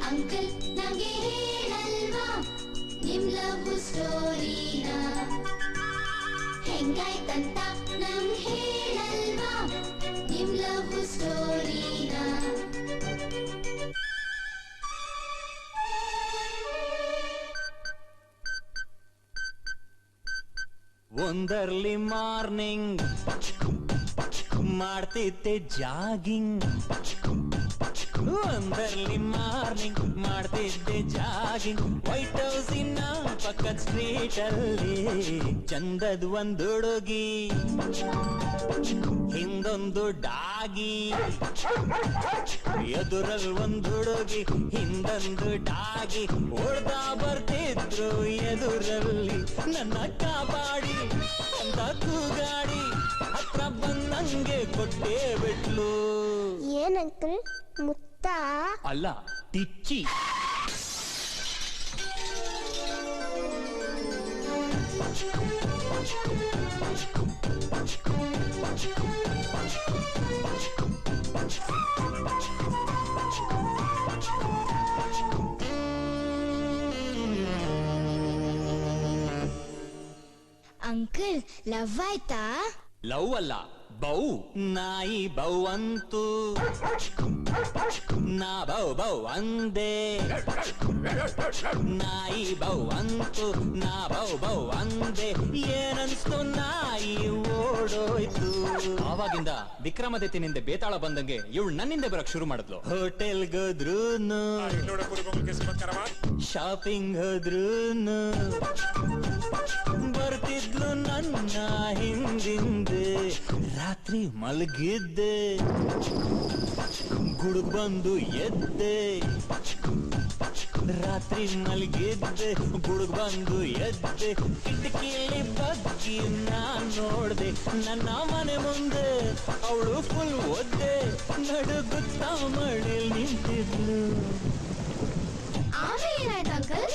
uncle ನಮಗೆ ಹೇಳಲ್ವಾ ನಿಮ್ love ಸ್ಟೋರಿನ ಹೆಂಗಾಯ್ತಂತ ನಮ್ಗೆ ಹೇಳಲ್ವಾ ನಿಮ್ ಲವ್ ಸ್ಟೋರಿನ ಒಂದರ್ಲಿ ಮಾರ್ನಿಂಗ್ ಮಾಡ್ತಿದ್ದೆ ಜಾಗಿಂಗ್ ಒಂದರ್ಲಿ ಮಾರ್ನಿಂಗ್ ಮಾಡ್ತಿದ್ದೆ ಜಾಗಿಂಗ್ ವೈಟ್ ಹೌಸಿನ ಪಕ್ಕದ ಸ್ಟ್ರೀಟ್ ಅಲ್ಲಿ ಚಂದದ್ ಒಂದು ಹುಡುಗಿ ಹಿಂದೊಂದು ಡಾಗಿ ಎದುರಲ್ಲಿ ಒಂದು ಹುಡುಗಿ ಹಿಂದೊಂದು ಡಾಗಿ ಓಡ್ತಾ ಬರ್ತಿದ್ರು ಎದುರಲ್ಲಿ ನನ್ನ ಕಾಪಾಡಿ ಅಂತ ಕೂಗಾಡಿ ಹತ್ರ ಬಂದಂಗೆ ಕೊಟ್ಟೆ ಬಿಟ್ಲು ಏನ್ ಅಂಕಲ್ ಮುತ್ತ ಅಲ್ಲ ಟಿಚ್ಚಿ ಅಂಕಲ್ ಲವ್ ಆಯ್ತಾ ಲವ್ ಅಲ್ಲ ಬೌ ನಾಯಿ ಬೌ ಅಂತು ನಾ ಬೌ ಬೌ ಅಂದೆ ನಾಯಿ ಬೌ ಅಂತು ನಾ ಬೌ ಬೌ ಅಂದೆ ಏನನ್ಸ್ತು ನಾಯಿ ಓಡೋಯ್ತು ಆವಾಗಿಂದ ವಿಕ್ರಮಾದಿತ್ಯನಿಂದ ಬೇತಾಳ ಬಂದಂಗೆ ಇವಳು ನನ್ನಿಂದ ಬರಕ್ ಶುರು ಮಾಡಿದ್ಲು ಹೋಟೆಲ್ಗೆ ಹೋದ್ರೂನು ಶಾಪಿಂಗ್ ಹೋದ್ರೂನು ಬರ್ತಿದ್ಲು ನನ್ನ ಹಿಂದಿಂದೆ ರಾತ್ರಿ ಮಲಗಿದ್ದೆ ಗುಡುಗ್ ಬಂದು ಎದ್ದೆ ರಾತ್ರಿ ಮಲಗಿದ್ದೆ ಗುಡುಗ್ ಬಂದು ಎದ್ದೆ ಕಿಟಕಿಯಲ್ಲಿ ಬಗ್ಗಿ ನಾನ್ ನೋಡ್ದೆ ನನ್ನ ಮನೆ ಮುಂದೆ ಅವಳು ಫುಲ್ ಒದ್ದೆ ನಡುಗುತ್ತಾ ಮಳೆಲ್ ನಿಂತಿದ್ಲು ಆಮೇಲೆ ಏನಾಯ್ತು ಅಂಕಲ್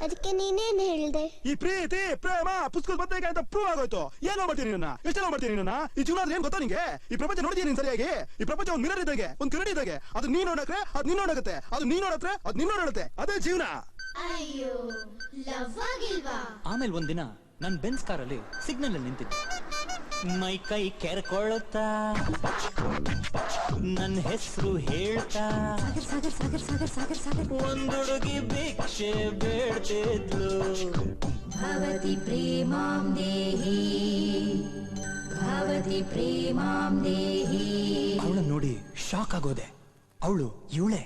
ಅದಕ್ಕೆ ನೀನೇನ್ ಹೇಳ್ದೆ ಈ ಪ್ರೀತಿ ಪ್ರೇಮ ಪುಸ್ತಕದ ಬದನೆಗೆ ಅಂತ ಪ್ರೂವ್ ಆಗೋಯ್ತು ಏನ್ ಮಾಡ್ತೀನಿ ನನ್ನ ಎಷ್ಟೆಲ್ಲ ಮಾಡ್ತೀನಿ ನನ್ನ ಈ ಜೀವನ ಏನ್ ಗೊತ್ತಾ ನಿಂಗೆ ಈ ಪ್ರಪಂಚ ನೋಡಿದೀನಿ ನೀನ್ ಸರಿಯಾಗಿ ಈ ಪ್ರಪಂಚ ಒಂದ್ ಮಿರರ್ ಇದ್ದಾಗೆ ಒಂದ್ ಕರಡಿ ಇದ್ದಾಗೆ ಅದು ನೀನ್ ನೋಡಕ್ರೆ ಅದ್ ನೀನ್ ನೋಡಕತ್ತೆ ಅದು ನೀನ್ ನೋಡಕ್ರೆ ಅದ್ ನೀನ್ ನೋಡತ್ತೆ ಅದೇ ಜೀವನ ಅಯ್ಯೋ ಲವ್ ಆಗಿಲ್ವಾ ಆಮೇಲೆ ಒಂದಿನ ನನ್ ಬೆನ್ಸ್ ಕಾರಲ್ಲಿ ಸಿಗ್ನಲ್ ಅಲ್ಲಿ ನಿಂತಿದ್ದೆ ಮೈ ಕೈ ಕೆರ್ಕೊಳ್ತಾ ನನ್ನ ಹೆಸರು ಹೇಳ್ತಾ ಒಂದುಡುಗಿ ಭಿಕ್ಷೆ ಬೇಡ್ತಿದ್ಲು ಭವತಿ ಪ್ರೇಮಾಂ ದೇಹಿ ಭವತಿ ಪ್ರೇಮಾಂ ದೇಹಿ ಅವಳ ನೋಡಿ ಶಾಕ್ ಆಗೋದೆ ಅವಳು ಇವಳೆ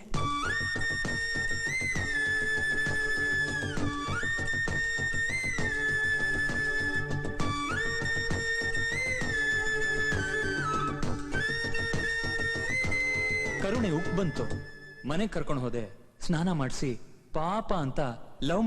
ಕರುಣೆ ಉಕ್ ಬಂತು ಮನೆ ಕರ್ಕೊಂಡು ಹೋದೆ ಸ್ನಾನ ಮಾಡಿಸಿ ಪಾಪ ಅಂತ ಲವ್